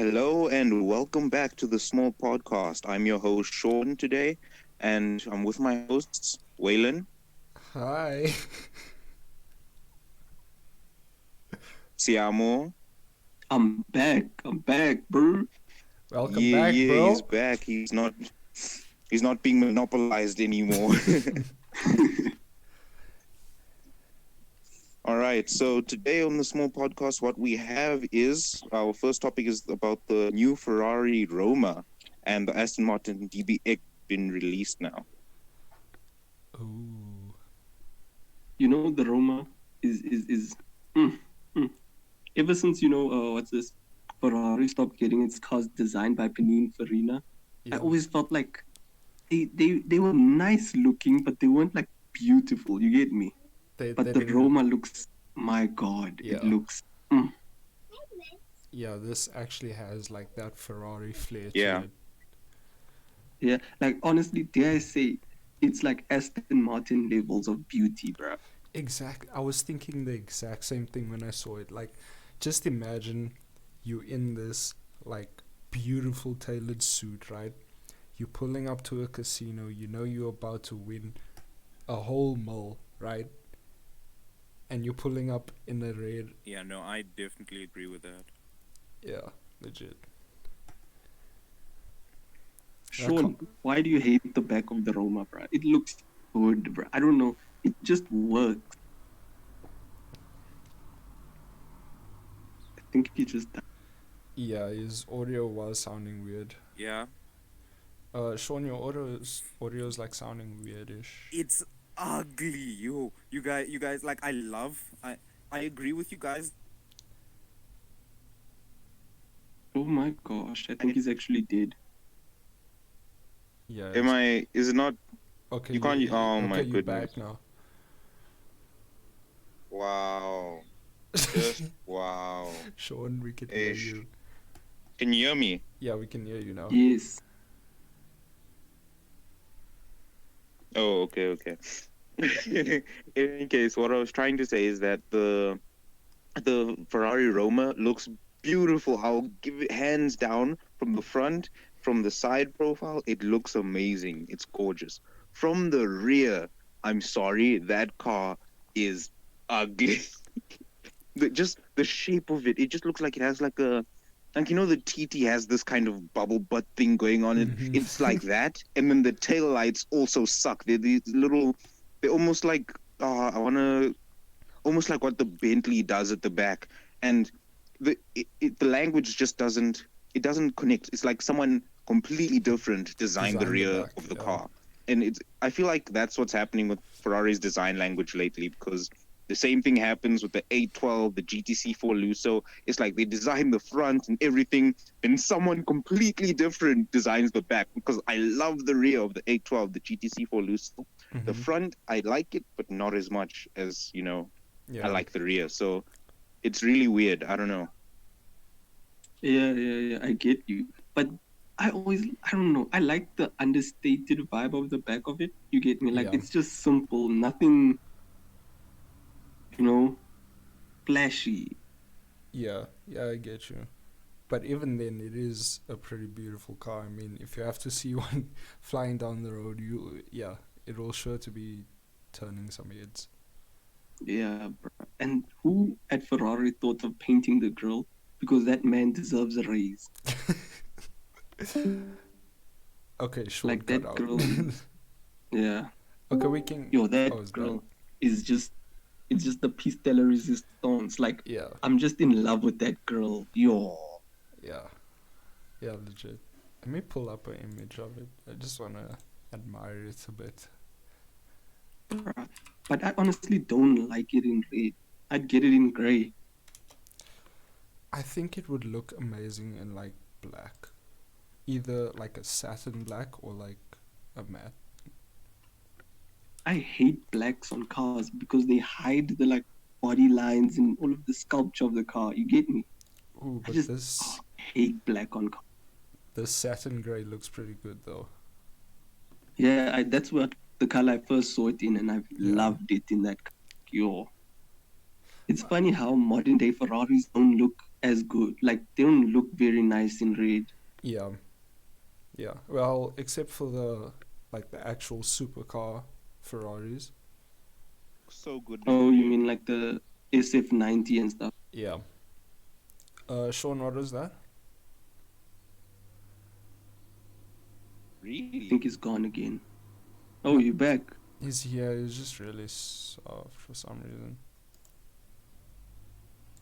Hello and welcome back to the Smol Podcast. I'm your host Sean today, and I'm with my hosts Waylon, Hi. Tshiamo. I'm back, bro. Welcome Yeah, back, yeah, he's bro. back. He's not being monopolized anymore. All right. So today on the Smol Podcast, what we have is our first topic is about the new Ferrari Roma and the Aston Martin DBX been released now. Ooh. You know the Roma is mm, mm. Ever since what's this Ferrari stopped getting its cars designed by Pininfarina, I Yeah. always felt like they were nice looking, but they weren't like beautiful. You get me? They But the didn't. Roma looks, my God, it Yeah. looks. Yeah, this actually has like that Ferrari flair Yeah. to it. Yeah, like honestly, dare I say, it's like Aston Martin levels of beauty, bro. Exact. I was thinking the exact same thing when I saw it. Like, just imagine you in this like beautiful tailored suit, right? You're pulling up to a casino. You know you're about to win a whole mill, right? And you're pulling up in a red. Yeah, no, I definitely agree with that. Yeah, legit. Sean, why do you hate the back of the Roma, bro? It looks good, bro. I don't know. It just works. I think he just. Yeah, his audio was sounding weird. Yeah. Sean, your audio's like sounding weirdish. It's ugly, yo. You guys, like, I agree with you guys. Oh my gosh! I think he's actually dead. Yeah. Is it not? Okay. you can't- oh okay, my you're goodness. back now. Wow. Just wow. Sean, we can hear Ish. you. Can you hear me? Yeah, we can hear you now. Yes. Oh, okay. In any case, what I was trying to say is that the Ferrari Roma looks beautiful. I'll give it hands down from the front, from the side profile. It looks amazing. It's gorgeous. From the rear, I'm sorry, that car is ugly. Just the shape of it, it just looks like it has like the TT has this kind of bubble butt thing going on. Mhm. It's like that, and then the tail lights also suck. They're these little, they're almost like almost like what the Bentley does at the back, and the language just doesn't connect. It's like someone completely different designed the Designed the rear back, of the yeah. car, and I feel like that's what's happening with Ferrari's design language lately, because the same thing happens with the 812, the GTC4 Lusso. It's like they design the front and everything, then someone completely different designs the back. Because I love the rear of the 812, the GTC4 Lusso. The Mhm. front, I like it, but not as much as, Yeah. I like the rear. So it's really weird. I don't know. Yeah. I get you, but I don't know. I like the understated vibe of the back of it. You get me? Like Yeah. it's just simple, nothing. Flashy. Yeah, I get you. But even then, it is a pretty beautiful car. I mean, if you have to see one flying down the road, it will sure to be turning some heads. Yeah, bro. And who at Ferrari thought of painting the grille? Because that man deserves a raise. Okay, Sean, Like cut that out. girl. Yeah. Okay, we can. Yo, that Oh, it's girl done. is just it's just the piece de la resistance. Like Yeah, I'm just in love with that girl. Yo. yeah, legit. Let me pull up an image of it. I just wanna admire it a bit. Bruh. But I honestly don't like it in red. I'd get it in grey. I think it would look amazing in like black, either like a satin black or like a matte. I hate blacks on cars because they hide the like body lines and all of the sculpture of the car. You get me? Ooh, I but just this hate black on cars. the satin gray looks pretty good though. Yeah, that's what the color I first saw it in, and I've Yeah. loved it in that. Yo, it's funny how modern day Ferraris don't look as good. Like they don't look very nice in red. Yeah. Yeah. Well, except for the actual supercar Ferraris. So good. Oh, you mean like the SF90 and stuff? Yeah. Sean, what was that? I Really? think he's gone again. Oh, you back? He's here. He's just really soft for some reason.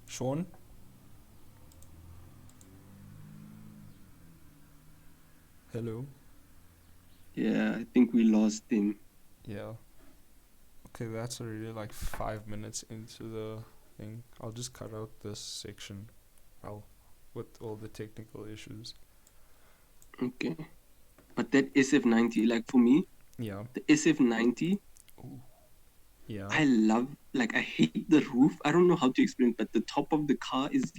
Sean? Hello? Yeah, I think we lost him. Yeah. Okay, that's already 5 minutes into the thing. I'll just cut out this section. With all the technical issues. Okay. But that SF90, like for me, Yeah. the SF90, Yeah. I love, I hate the roof. I don't know how to explain it, but the top of the car is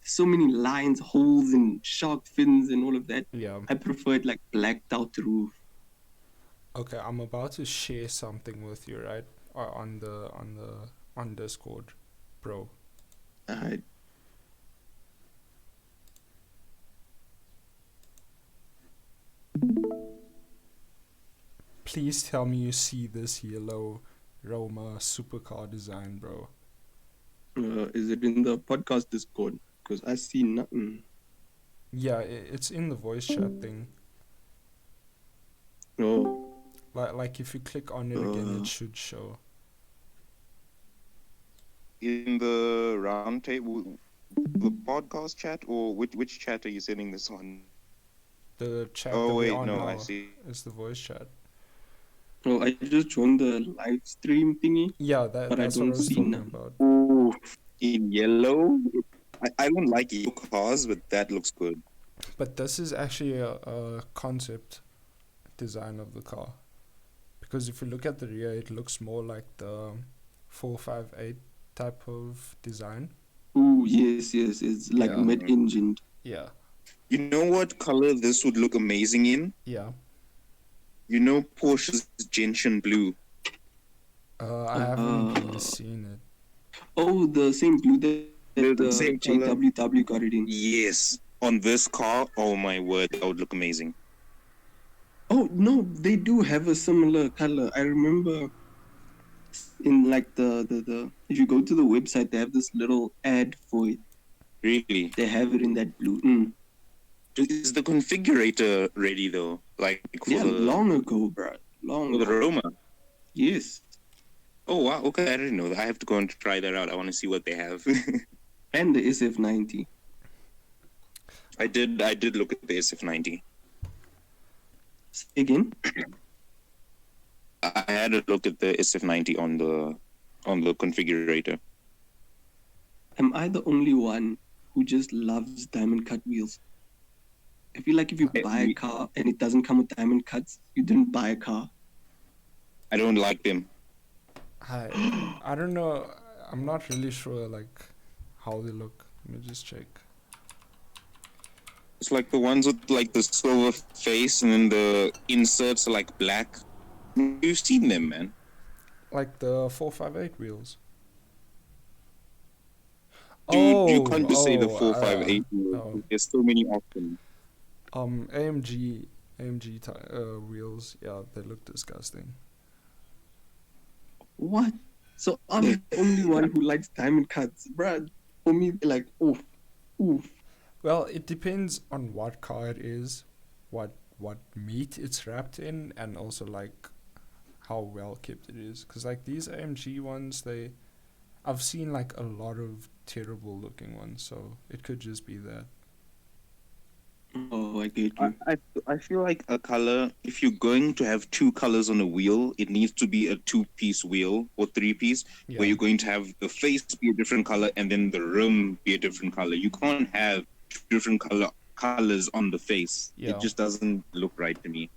so many lines, holes, and shark fins and all of that. Yeah. I prefer it blacked out roof. Okay, I'm about to share something with you, right? On Discord, bro. Please tell me you see this yellow Roma supercar design, bro. Is it in the podcast Discord? Because I see nothing. Yeah, it's in the voice chat thing. Oh. Like if you click on it again, it should show. In the round table, the podcast chat, or which chat are you sending this on? The chat Oh that wait, we're on no, now I see. is the voice chat. Oh, I just joined the live stream thingy. Yeah, But that's I what I don't was see talking none. about. Oh, in yellow. I don't like yellow cars, but that looks good. But this is actually a concept design of the car. Because if you look at the rear, it looks more like the 458 type of design. Oh, yes. It's Yeah. mid-engined. Yeah. You know what color this would look amazing in? Yeah. You know Porsche's gentian blue. I haven't really seen it. Oh, the same blue that The same color. JWW got it in. Yes. On this car, oh my word, that would look amazing. Oh, no, they do have a similar color. I remember in the if you go to the website, they have this little ad for it. Really? They have it in that blue. Is the configurator ready though? Long ago, bro. For the Roma? Yes. Oh wow, okay, I didn't know that. I have to go and try that out. I want to see what they have. And the SF90. I did look at the SF90. Say again? I had a look at the SF90 on the configurator. Am I the only one who just loves diamond cut wheels? I feel like if you buy a car and it doesn't come with diamond cuts, you didn't buy a car. I don't like them. I don't know. I'm not really sure how they look. Let me just check. It's like the ones with the silver face and then the inserts are black. You've seen them, man. Like the 458 wheels. Dude, you can't just say the 458 wheels. There's so many options. AMG wheels, yeah, they look disgusting. What? So I'm the only one who likes diamond cuts, bruh. For me, they're like, oof. Well, it depends on what car it is, what meat it's wrapped in, and also how well kept it is. Because these AMG ones, I've seen a lot of terrible looking ones, so it could just be that. Oh, I get you. I feel like a color, if you're going to have two colors on a wheel, it needs to be a two-piece wheel or three-piece, where you're going to have the face be a different color and then the rim be a different color. You can't have two different colors on the face. Yeah. It just doesn't look right to me.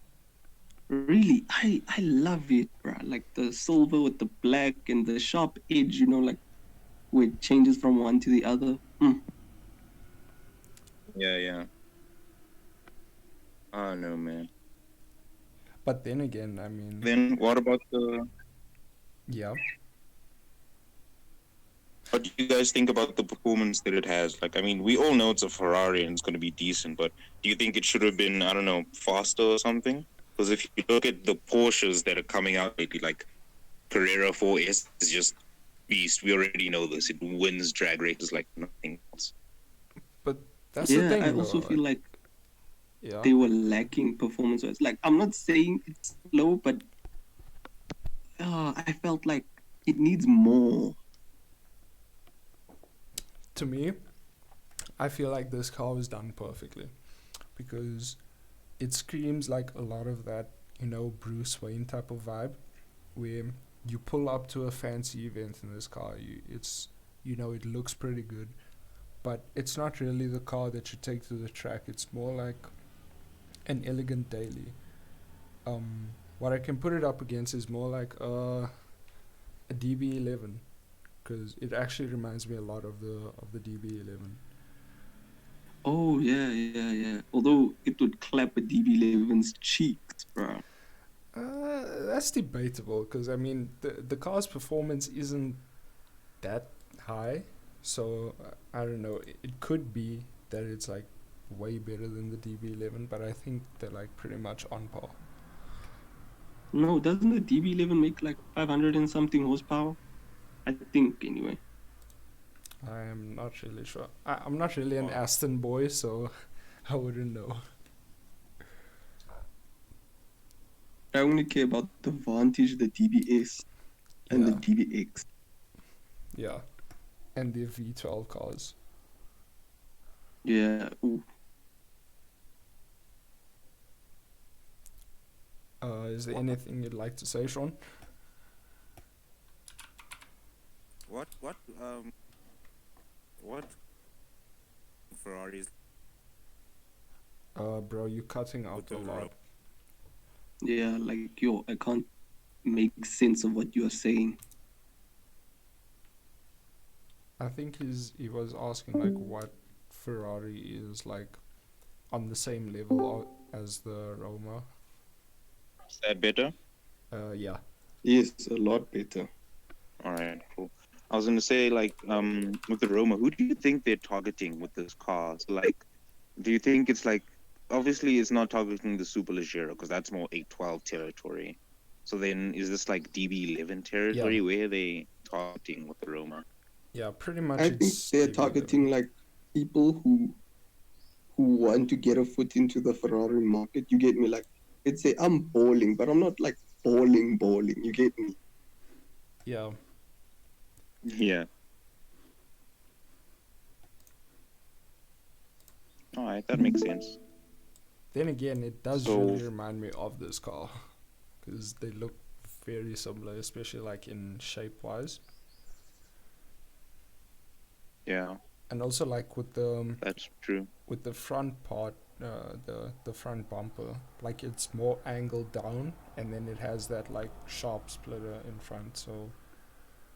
Really, I love it, bruh. Like the silver with the black and the sharp edge, where it changes from one to the other. Yeah. Oh, no, man. But then again, I mean... Then what about the... Yeah. What do you guys think about the performance that it has? Like, I mean, we all know it's a Ferrari and it's going to be decent, but do you think it should have been, I don't know, faster or something? Because if you look at the Porsches that are coming out lately, like Carrera 4S is just beast. We already know this. It wins drag races like nothing else. But that's the thing, I also though. feel like Yeah. they were lacking performance-wise. Like, I'm not saying it's low, but I felt like it needs more. To me, I feel like this car was done perfectly because it screams like a lot of that, Bruce Wayne type of vibe, where you pull up to a fancy event in this car. It looks pretty good, but it's not really the car that you take to the track. It's more like an elegant daily. What I can put it up against is more like a DB11, because it actually reminds me a lot of the DB11. Oh, yeah. Although it would clap a DB11's cheeks, bro. That's debatable because I mean the car's performance isn't that high, so I don't know. It could be that it's like way better than the DB11, but I think they're like pretty much on par. No, doesn't the DB11 make like 500 and something horsepower? I think, anyway. I am not really sure. I'm not really an Aston boy, so I wouldn't know. I only care about the Vantage, the DBS, and the Yeah. DBX. Yeah, and the V12 cars. Yeah. Ooh. Is there anything you'd like to say, Sean? What Ferraris? Bro, you're cutting out a lot. Yeah, like, I can't make sense of what you're saying. I think he was asking like what Ferrari is like on the same level as the Roma. Is that better? Yeah. Yes, a lot better. All right, cool. I was gonna say, like, with the Roma, who do you think they're targeting with this car? So, like, do you think it's like, obviously, it's not targeting the Super Leggero because that's more 812 territory. So then, is this like DB11 territory? Yeah. Where are they targeting with the Roma? Yeah, pretty much. I think it's they're DB11. targeting like people who want to get a foot into the Ferrari market. You get me? Like, let's say I'm balling, but I'm not like balling. You get me? Yeah. Yeah. All right, that makes sense. Then again, it does So- really remind me of this car because they look very similar, especially like in shape wise, Yeah, and also like with the that's true. front part, the front bumper, like it's more angled down, and then it has that like sharp splitter in front. So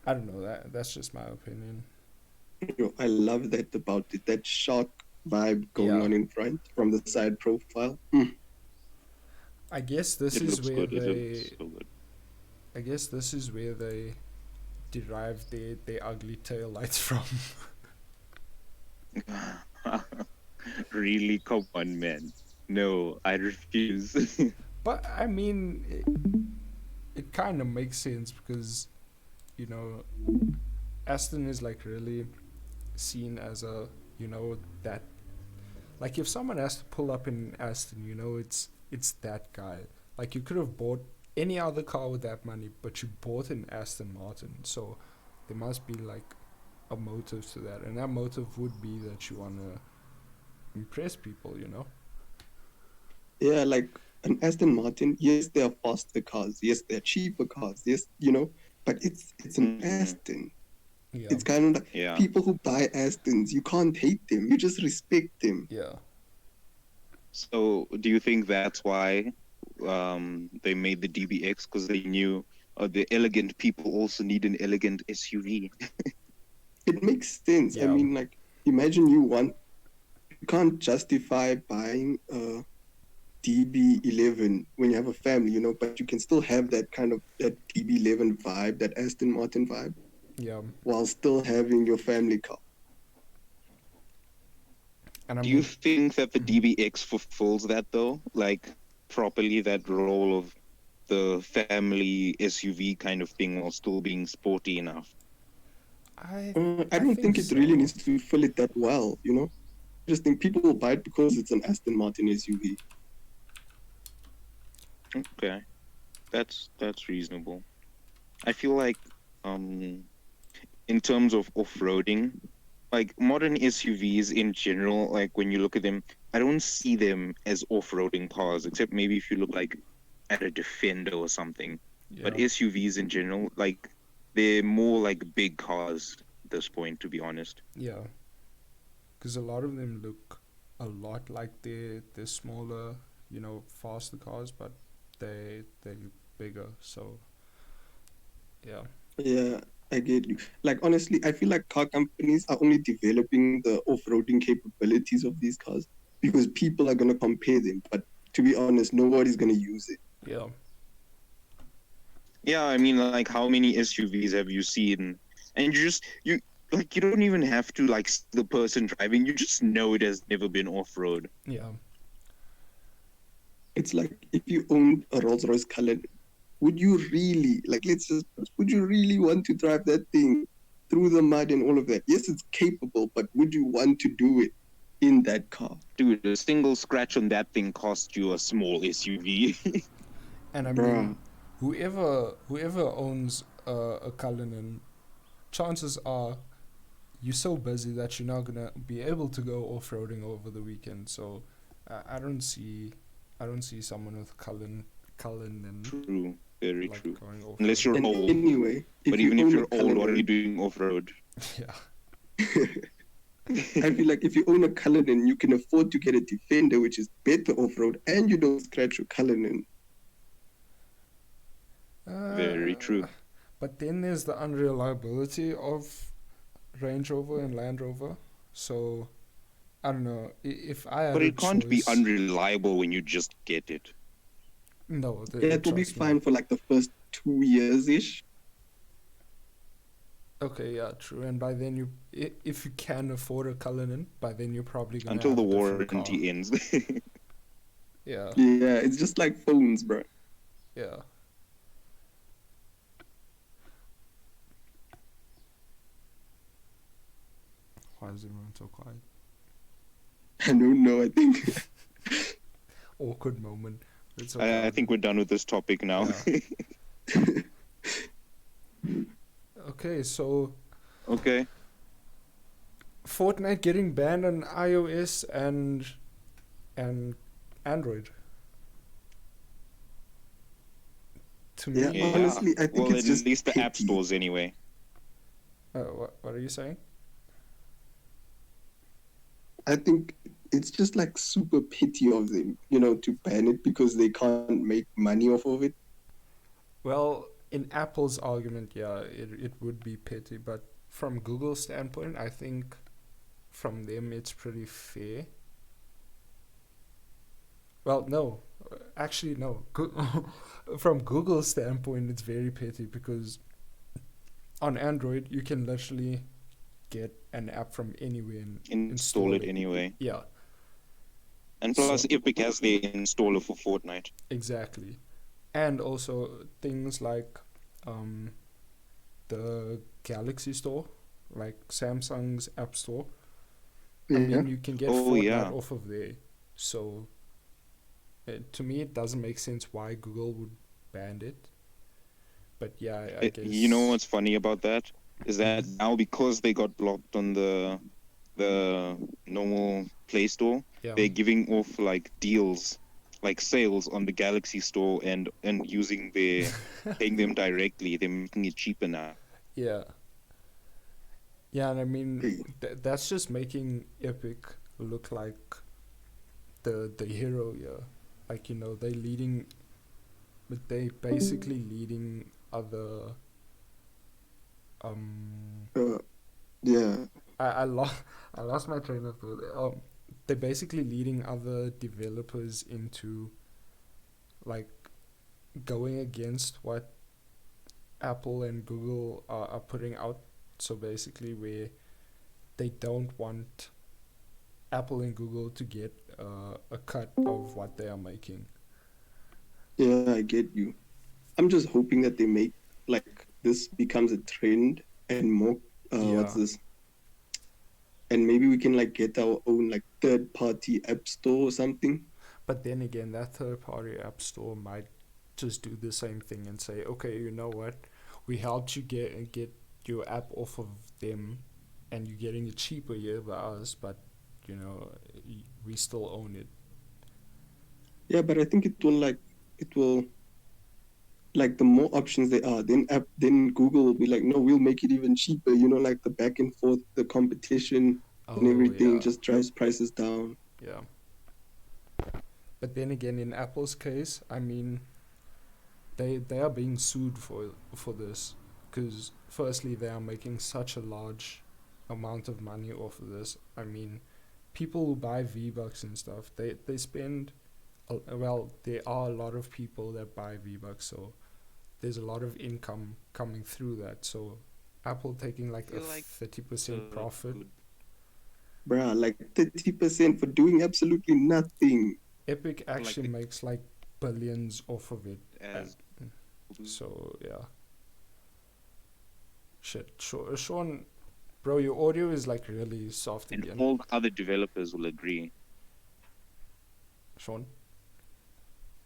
I don't know, that's just my opinion. I love that about it. That shark vibe going Yeah. on in front from the side profile. I guess this It is looks where good. It they looks so good. I guess this is where they derive their ugly tail lights from. Really? Come on, man. No, I refuse. But I mean, it kind of makes sense because, Aston is like really seen as a, that, like if someone has to pull up in Aston, it's that guy. Like you could have bought any other car with that money, but you bought an Aston Martin, so there must be like a motive to that, and that motive would be that you want to impress people. Yeah, like an Aston Martin. Yes, they are faster cars. Yes, they're cheaper cars. Yes, but it's an Aston. Yeah. It's kind of like Yeah. people who buy Astons. You can't hate them. You just respect them. Yeah. So, do you think that's why they made the DBX because they knew the elegant people also need an elegant SUV? It makes sense. I Yeah. mean, like, imagine you can't justify buying a DB11 when you have a family, but you can still have that kind of that DB11 vibe, that Aston Martin vibe. Yeah, while still having your family car. and I Do you mean, think that the DBX fulfills that though? Like properly that role of the family SUV kind of thing while still being sporty enough? I I I don't think think it really so. needs to fill it that well, you know? I just think people will buy it because it's an Aston Martin SUV. Okay. That's reasonable. I feel like in terms of off-roading, like modern SUVs in general, like when you look at them, I don't see them as off-roading cars, except maybe if you look like at a Defender or something. But Yeah, SUVs in general, like they're more like big cars at this point, to be honest. yeah, because a lot of them look a lot like they're smaller, faster cars, but they look bigger. So yeah, Yeah, I get you. Like, honestly, I feel like car companies are only developing the off roading capabilities of these cars because people are going to compare them. But to be honest, nobody's going to use it. yeah, Yeah, I mean, like how many SUVs have you seen? And you like you don't even have to like see the person driving. You just know it has never been off-road. yeah. It's like if you owned a Rolls Royce Cullinan, would you really, like, would you really want to drive that thing through the mud and all of that? Yes, it's capable, but would you want to do it in that car? Dude, a single scratch on that thing cost you a small SUV. And I Bruh. mean, whoever owns a Cullinan, chances are you're so busy that you're not gonna be able to go off roading over the weekend. So I don't see someone with Cullinan True, very like true. going off Unless roading. you're And old. anyway, if But you even if own a you're old, what are you Cullinan, doing off-road? Yeah, I feel like if you own a Cullinan, you can afford to get a Defender, which is better off road, and you don't scratch your Cullinan. Very true. But then there's the unreliability of Range Rover and Land Rover. So I don't know if I had But a it can't be choice. unreliable when you just get it. No, Yeah, it will be trust me. fine for like the first 2 years ish. Okay, yeah, true. And by then if you can afford a Cullinan, by then you're probably gonna Until have the a different car. warranty ends. Yeah, Yeah, it's just like phones, bro. yeah. Why is everyone so quiet? I don't know. I think Awkward moment. It's okay. I think we're done with this topic now. Yeah. Okay, so Okay. Fortnite getting banned on iOS and Android. To Yeah, me, Yeah. honestly, I think Well, it's at just least the app petty. stores anyway. what are you saying? I think it's just like super petty of them, to ban it because they can't make money off of it. Well, in Apple's argument, yeah, it would be petty, but from Google's standpoint, I think from them it's pretty fair. Well, no, actually no. From Google's standpoint, it's very petty because on Android you can literally get an app from anywhere and Install it anyway. Yeah, And plus, So- Epic has their installer for Fortnite. exactly. And also things like the Galaxy Store, like Samsung's App Store. I Yeah. mean, you can get Oh, Fortnite yeah. off of there. So, to me, it doesn't make sense why Google would ban it. But yeah, I guess. You know what's funny about that? Is that now because they got blocked on the normal Play Store, Yeah. they're giving off like deals, like sales on the Galaxy Store and using their paying them directly. They're making it cheaper now. Yeah. Yeah, and I mean, Hey. that's just making Epic look like the hero here. Like, they leading, but they basically leading other. Yeah. I lost my train of thought. They're basically leading other developers into, like, going against what Apple and Google are putting out So basically, where they don't want Apple and Google to get a cut of what they are making. Yeah, I get you. I'm just hoping that they make like this becomes a trend and more. What's Yeah. this? And maybe we can like get our own like third-party app store or something. But then again, that third-party app store might just do the same thing and say, okay, you know what? We helped you get your app off of them, and you're getting it cheaper here by us, but you know we still own it. Yeah, but I think it will like the more options there are, then Google will be like, no, we'll make it even cheaper. You know, like the back and forth, the competition and Oh everything yeah, just drives prices down. yeah. But then again, in Apple's case, I mean, they are being sued for this, because firstly they are making such a large amount of money off of this. I mean, people who buy V-Bucks and stuff, they spend well, there are a lot of people that buy V-Bucks, so there's a lot of income coming through that. So Apple taking like a 30% profit. Bruh, like 30% for doing absolutely nothing. Epic actually makes like billions off of it. So yeah. Shit, Sean, bro, your audio is like really soft again. And all other developers will agree. Sean?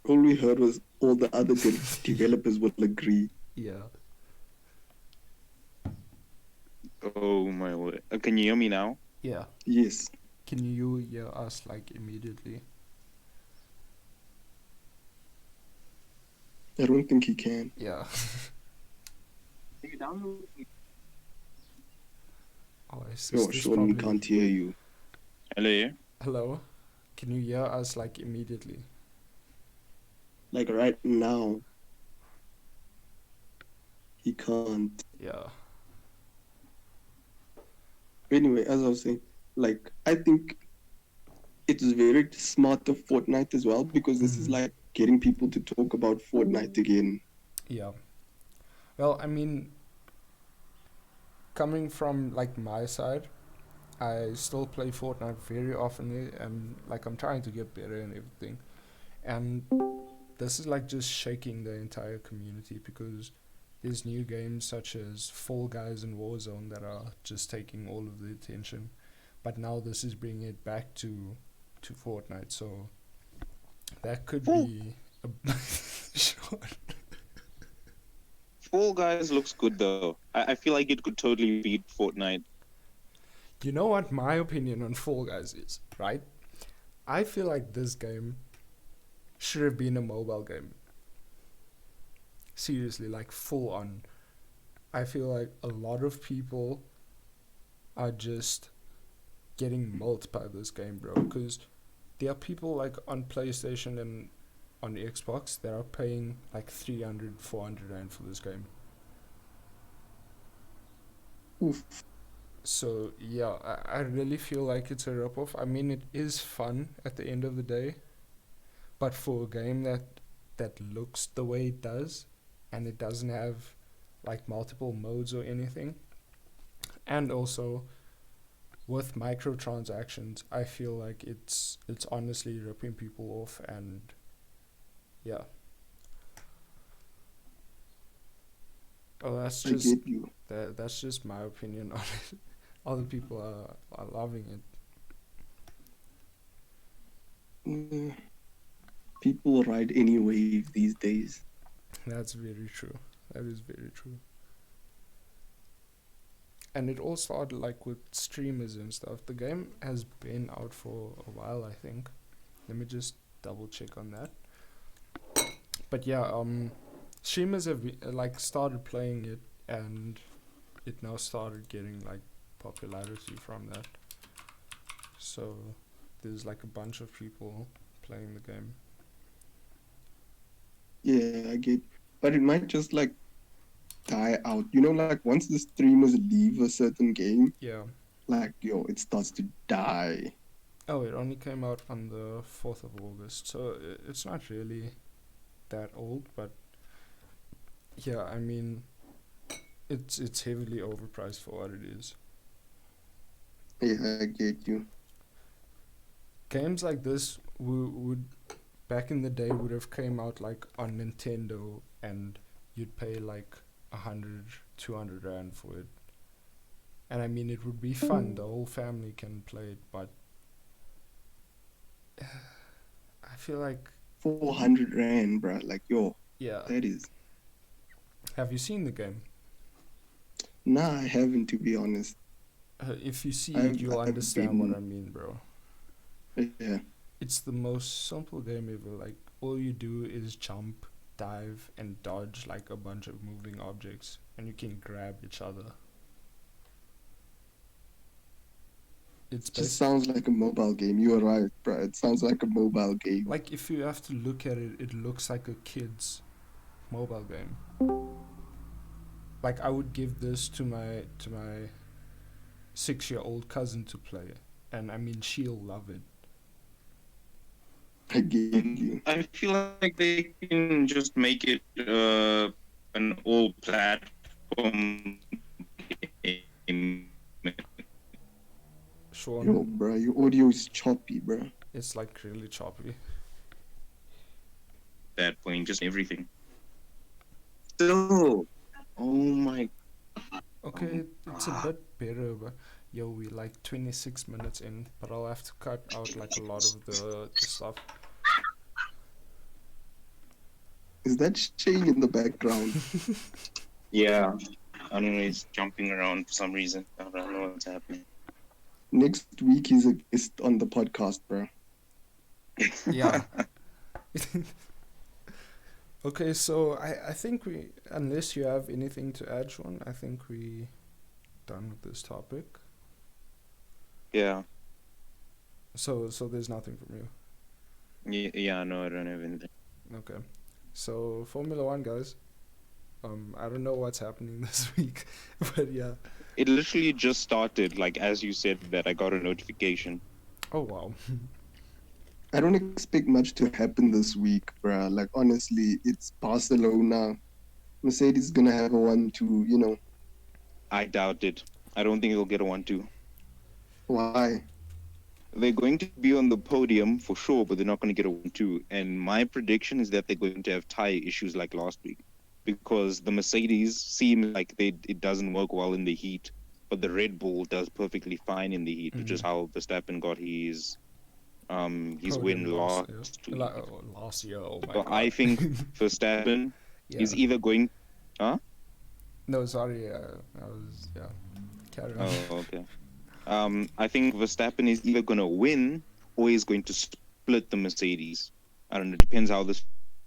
All we heard was all the other developers will agree. Yeah. Oh my word. Can you hear me now? Yeah. Yes. Can you hear us like immediately? I don't think he can. Yeah. Oh, Sean can't hear you. Hello? Hello? Can you hear us like immediately? Like right now. He can't. Yeah. Anyway, as I was saying, like I think it is very smart of Fortnite as well, because this is like getting people to talk about Fortnite again. Yeah. Well, I mean, coming from like my side, I still play Fortnite very often, and like I'm trying to get better and everything. And this is like just shaking the entire community, because there's new games such as Fall Guys and Warzone that are just taking all of the attention. But now this is bringing it back to Fortnite, so that could be a short. Fall Guys looks good though. I feel like it could totally beat Fortnite. You know what my opinion on Fall Guys is, right? I feel like this game should have been a mobile game. Seriously, like full on. I feel like a lot of people are just getting multi by this game, bro, because there are people like on PlayStation and on Xbox that are paying like 300, 400 rand for this game. Oof. So yeah, I really feel like it's a rip-off. I mean, it is fun at the end of the day, but for a game that looks the way it does, and it doesn't have like multiple modes or anything, and also with microtransactions, I feel like it's honestly ripping people off, and yeah. Oh, that's I just get you. that's just my opinion on it. Other people are loving it. People ride any wave these days. That's very true. That is very true. And it all started like with streamers and stuff. The game has been out for a while, I think. Let me just double check on that. But yeah, streamers have like started playing it, and it now started getting like popularity from that. So there's like a bunch of people playing the game. Yeah, I get. But it might just like die out. You know, like once the streamers leave a certain game, Yeah. like it starts to die. Oh, it only came out on the 4th of August, so it's not really that old, but yeah, I mean, it's heavily overpriced for what it is. Yeah, I get you. Games like this would back in the day would have came out like on Nintendo, and you'd pay like 100, 200 rand for it. And I mean, it would be fun. The whole family can play it, but I feel like 400 rand, bruh. Like, yo, yeah. that is. Have you seen the game? Nah, I haven't, to be honest. If you see I've- it, you'll I've understand what been- I mean, bro. Yeah. It's the most simple game ever. Like, all you do is jump, dive, and dodge like a bunch of moving objects, and you can grab each other. It's Just sounds like a mobile game. You are right, bruh. It sounds like a mobile game. like, if you have to look at it, it looks like a kid's mobile game. Like, I would give this to my 6-year-old cousin to play, and I mean, she'll love it. I get you. I feel like they can just make it an all platform game. Sean, Yo, bruh, your audio is choppy, bruh. it's like really choppy. That point, just everything. Still, oh my. Okay, it's a bit better, but yo, we like 26 minutes in, but I'll have to cut out like a lot of the stuff. Is that Shane in the background? Yeah, I don't know. He's jumping around for some reason. I don't know what's happening. Next week he's a guest on the podcast, bruh. Yeah. Okay, so I think we, unless you have anything to add, Sean, I think we done with this topic. Yeah. So there's nothing from you. Yeah, no, I don't have anything. Okay. So Formula One, guys. I don't know what's happening this week, but yeah. It literally just started, like as you said that I got a notification. Oh wow. I don't expect much to happen this week, bruh. Like, honestly, it's Barcelona. Mercedes is gonna have a 1-2, you know. I doubt it. I don't think they'll get a 1-2. Why? They're going to be on the podium for sure, but they're not going to get a 1-2. And my prediction is that they're going to have tire issues like last week, because the Mercedes seem like it doesn't work well in the heat, but the Red Bull does perfectly fine in the heat, which is how Verstappen got his win last week. Last year. Oh my So god. I think Verstappen Yeah. is either going. Huh? No, sorry. I was Carry on. Oh, okay. I think Verstappen is either going to win or he's going to split the Mercedes. I don't know. Depends how the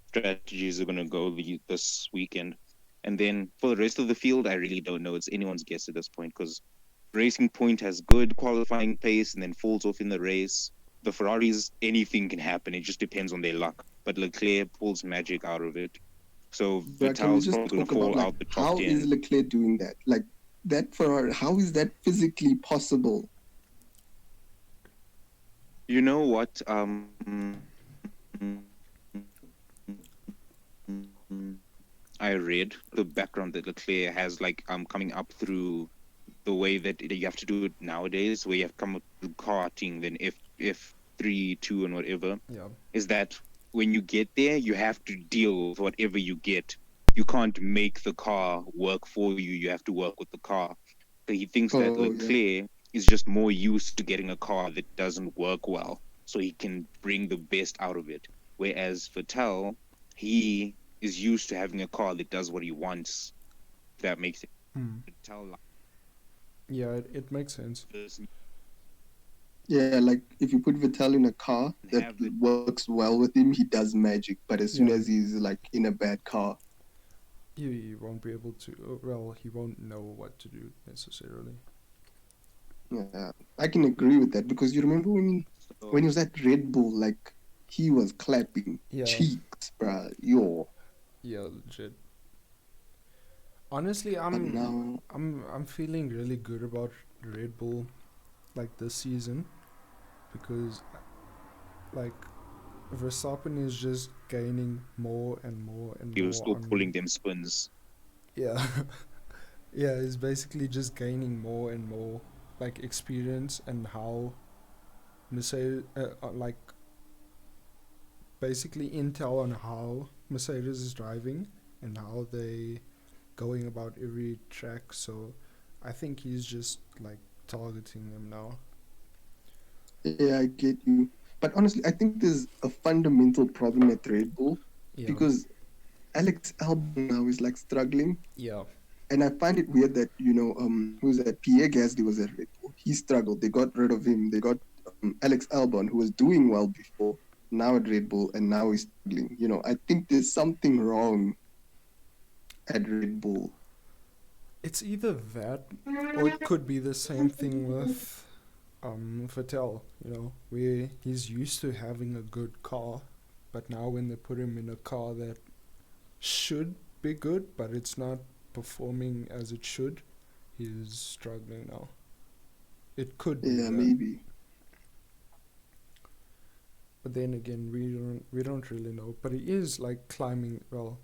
strategies are going to go this weekend. And then for the rest of the field, I really don't know. It's anyone's guess at this point, because Racing Point has good qualifying pace and then falls off in the race. The Ferraris, anything can happen. It just depends on their luck. But Leclerc pulls magic out of it. So Bruh, can we Vettel's just probably going talk to fall about, like, out the top how 10. is Leclerc doing that? Like, that Ferrari, how is that physically possible? You know what? I read the background that Leclerc has, like, coming up through the way that you have to do it nowadays, where you have to come up through karting, then F3, 2, and whatever, Yeah. is that when you get there, you have to deal with whatever you get. You can't make the car work for you. You have to work with the car. So he thinks that Oh, yeah. Leclerc is just more used to getting a car that doesn't work well, so he can bring the best out of it. Whereas Vettel, he is used to having a car that does what he wants. If that makes it. Vettel Yeah, it makes sense. this Yeah, like, if you put Vettel in a car that Have it. works well with him, he does magic. But as soon Yeah. as he's, like, in a bad car, He won't be able to. Well, he won't know what to do necessarily. yeah, I can agree with that. Because you remember when he was at Red Bull, like, he was clapping Yeah. cheeks, bruh. Yo. Yeah, legit. Honestly, But now, I'm feeling really good about Red Bull, like this season, because like Verstappen is just gaining more and more and he more. was still on- pulling them spins. Yeah, Yeah, he's basically just gaining more and more like experience and how Mercedes, like basically intel on how Mercedes is driving and how they going about every track. So I think he's just like targeting them now. Yeah, I get you. But honestly, I think there's a fundamental problem at Red Bull Yeah, because Alex Albon now is like struggling. yeah, And I find it weird that, who's that? Pierre Gasly was at Red Bull. He struggled. They got rid of him. They got Alex Albon, who was doing well before, now at Red Bull, and now he's struggling. I think there's something wrong at Red Bull. it's either that or it could be the same thing with Vettel. Where he's used to having a good car, but now when they put him in a car that should be good, but it's not performing as it should, he's struggling now. It could be Yeah, that. maybe. But then again, we don't really know. But he is like climbing. Well,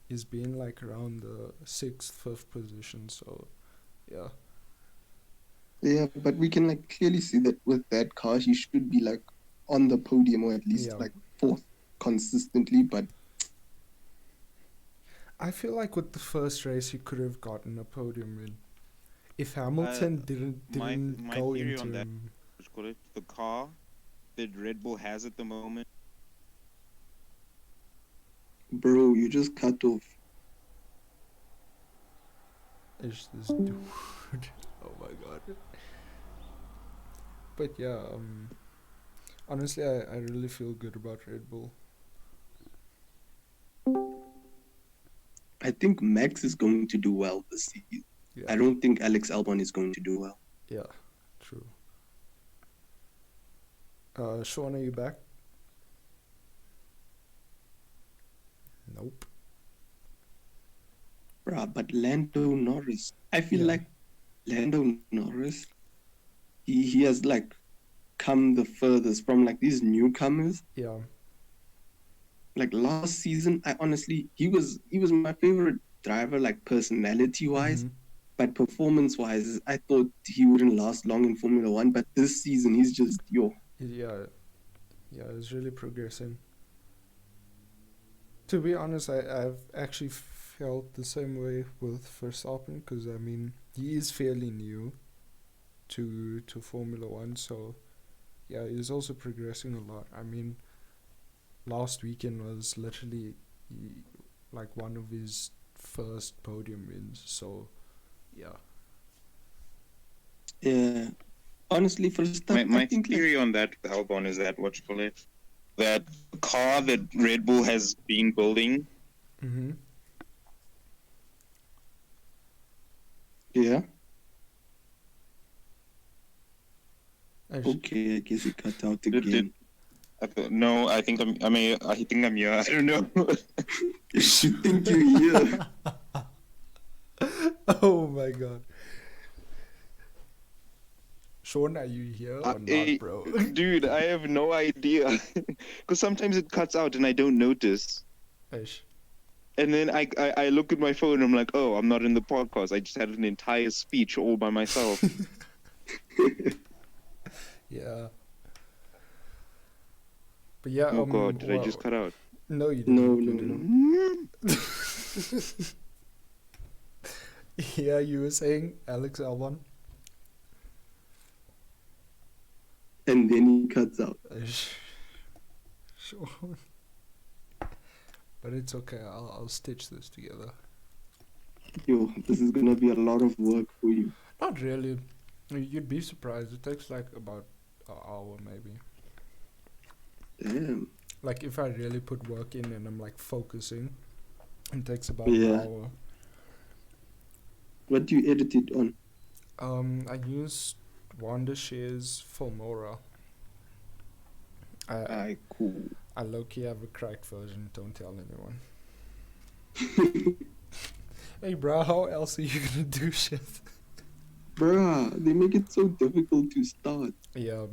he's been like around the 6th, 5th position. So, yeah. Yeah, but we can like clearly see that with that car, he should be like on the podium or at least Yeah. like fourth consistently. But I feel like with the first race, he could have gotten a podium win. If Hamilton didn't my go theory into on that, him. let's call it the car that Red Bull has at the moment. bro, you just cut off. Is this dude? Oh my god. But yeah, honestly, I really feel good about Red Bull. I think Max is going to do well this season. Yeah. I don't think Alex Albon is going to do well. Yeah, true. Sean, are you back? Nope. Bruh, but Lando Norris, I feel Yeah. like Lando Norris, he has like come the furthest from like these newcomers. Yeah. Like last season, I honestly, he was my favorite driver, like personality wise, Mhm. but performance wise, I thought he wouldn't last long in Formula One. But this season, he's just Yeah. Yeah, it's really progressing. To be honest, I've actually felt the same way with Verstappen because I mean he is fairly new to Formula One, so yeah, he's also progressing a lot. I mean, last weekend was literally like one of his first podium wins, so yeah. Yeah. Honestly, for stuff, My I think theory on that with Albon is that what you call it, that car that Red Bull has been building. Mm-hmm. yeah. Actually, Okay, I guess it cut out Did- again. No, I think I'm here. I don't know. You think you're here? oh my god. Sean, are you here or not, bro? Dude, I have no idea. Because sometimes it cuts out and I don't notice. Ish. And then I look at my phone and I'm like, oh, I'm not in the podcast. I just had an entire speech all by myself. Yeah. But yeah, Oh God, did I just cut out? No, you didn't. No, you no, didn't. Yeah, you were saying Alex Albon. And then he cuts out. Sure. But it's okay. I'll stitch this together. Yo, this is gonna be a lot of work for you. Not really. You'd be surprised. It takes like about an hour maybe. Damn. Like if I really put work in and I'm like focusing, it takes about Yeah. an hour. What do you edit it on? I use Wondershare's Filmora. Alright, cool. I low-key have a cracked version, don't tell anyone. Hey bro, how else are you gonna do shit? Bruh, they make it so difficult to start. Yeah.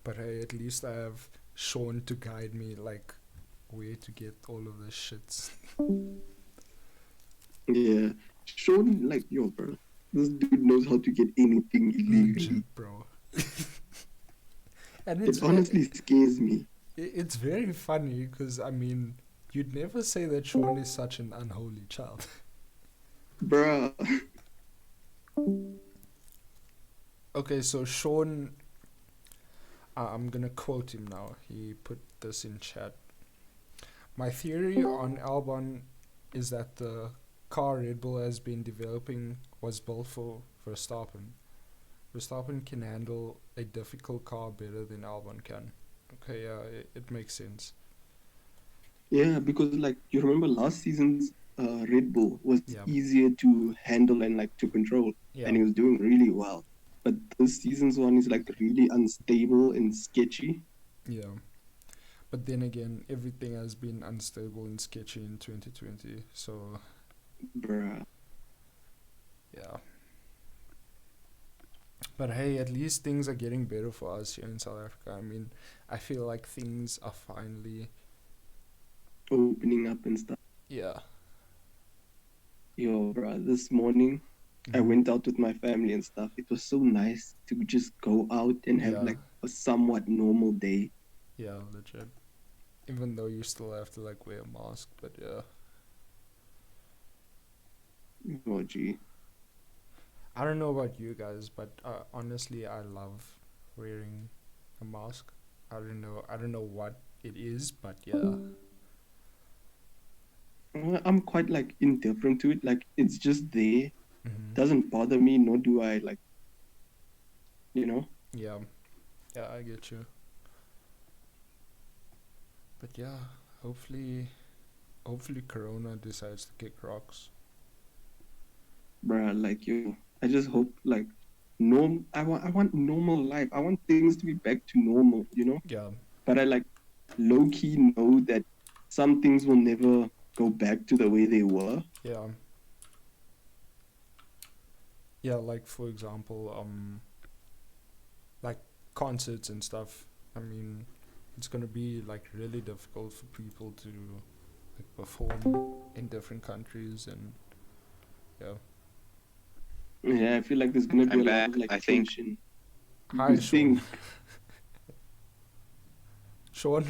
But hey, at least I have Sean to guide me, like, where to get all of this shit. Yeah. Sean, like, yo, bro, this dude knows how to get anything illegally. Legit, bro. And It honestly scares me. it's very funny because I mean, you'd never say that Sean is such an unholy child. Bruh. Okay, so Sean, I'm gonna quote him now. He put this in chat. My theory on Albon is that the car Red Bull has been developing was built for Verstappen. Verstappen can handle a difficult car better than Albon can. Okay, yeah, it makes sense. Yeah, because like you remember last season's Red Bull was Yeah. easier to handle and like to control, Yeah, and he was doing really well. But this season's one is like really unstable and sketchy. yeah. But then again, everything has been unstable and sketchy in 2020. So, Bruh. yeah. But hey, at least things are getting better for us here in South Africa. I mean, I feel like things are finally, Opening up and stuff. yeah. Yo, bruh, this morning I Mhm. went out with my family and stuff. It was so nice to just go out and have Yeah. like a somewhat normal day. Yeah, legit. Even though you still have to like wear a mask, but yeah. Oh, gee. I don't know about you guys, but honestly, I love wearing a mask. I don't know what it is, but yeah. Well, I'm quite like indifferent to it. Like it's just there. Mm-hmm. Doesn't bother me, nor do I like, you know. Yeah, yeah, I get you. But yeah, hopefully Corona decides to kick rocks. Bruh, like you, I just hope like I want normal life. I want things to be back to normal, you know. Yeah, But I like low key know that some things will never go back to the way they were. yeah, yeah. Like for example, like concerts and stuff. I mean, it's gonna be like really difficult for people to like perform in different countries and yeah. Yeah, I feel like there's gonna be I'm a lot back, of like I think. tension. Hi, You Sean. think Sean.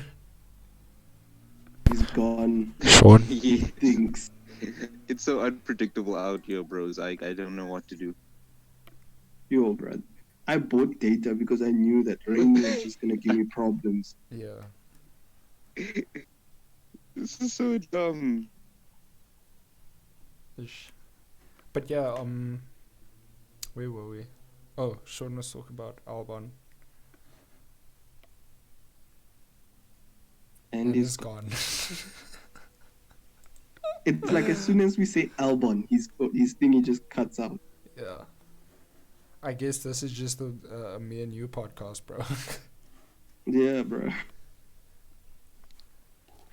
he's gone? Sean. He thinks. It's so unpredictable out here, bros. I don't know what to do. Yo, bruh. I bought data because I knew that rain was just gonna give me problems. Yeah. This is so dumb. Ish. But yeah, where were we? Oh, Sean was talking about Albon. And And he's he's gone. it's like as soon as we say Albon, his thing he just cuts out. Yeah. I guess this is just a me and you podcast, bro. Yeah, bro.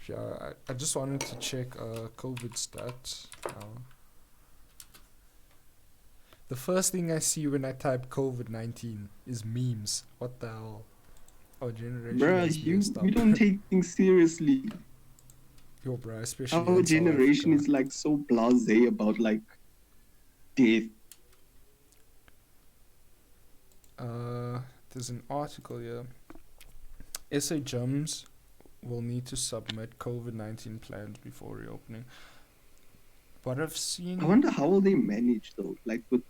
Yeah, I just wanted to check COVID stats. The first thing I see when I type COVID-19 is memes. What the hell? Our generation Bruh, is messed up. we don't take things seriously. Yo, bro, especially Our in South generation Africa. is like so blasé about like death. There's an article here. SA gyms will need to submit COVID-19 plans before reopening. But I've seen... I wonder how will they manage though, like with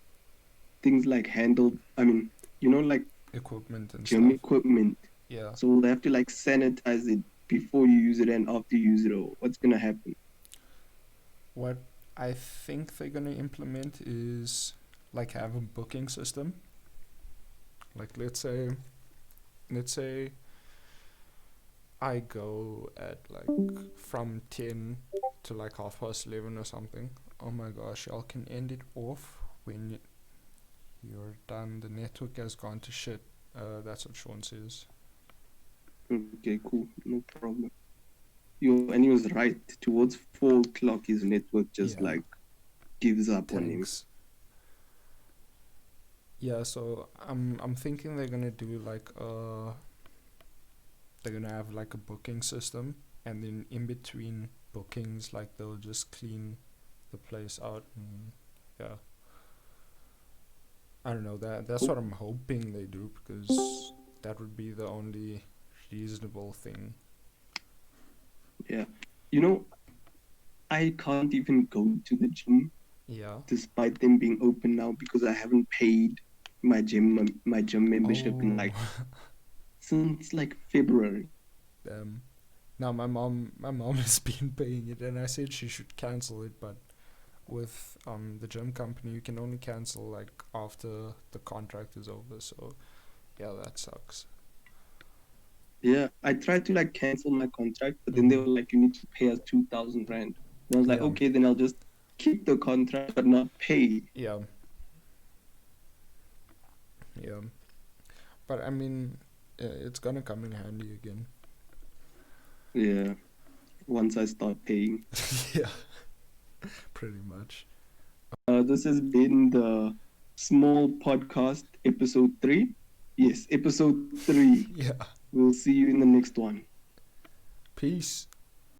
things like handled. I mean, you know, like equipment and gym stuff. equipment. Yeah. So they have to like sanitize it before you use it and after you use it. Or what's gonna happen? What I think they're gonna implement is like have a booking system. Like let's say I go at like from 10 to like 11:30 or something. Oh my gosh, y'all can end it off when you're done. The network has gone to shit. That's what Sean says. Okay, cool, no problem. And he was right. Towards 4 o'clock, his network just Yeah. like gives up on him. Thanks. Yeah, so I'm thinking they're gonna do like they're gonna have like a booking system, and then in between bookings, like they'll just clean the place out. And yeah, I don't know, that's what I'm hoping they do, because that would be the only reasonable thing. Yeah. You know, I can't even go to the gym Yeah. despite them being open now because I haven't paid my gym membership in like since like February. Now my mom has been paying it, and I said she should cancel it, but with the gym company you can only cancel like after the contract is over, so yeah, that sucks. Yeah, I tried to like cancel my contract, but then they were like, you need to pay us 2,000 rand. And I was like, Yeah. okay, then I'll just keep the contract but not pay. Yeah. But I mean, it's gonna come in handy again. Yeah, once I start paying. Yeah, pretty much. This has been the Smol Podcast Episode 3. Yes, Episode 3. Yeah. We'll see you in the next one. Peace.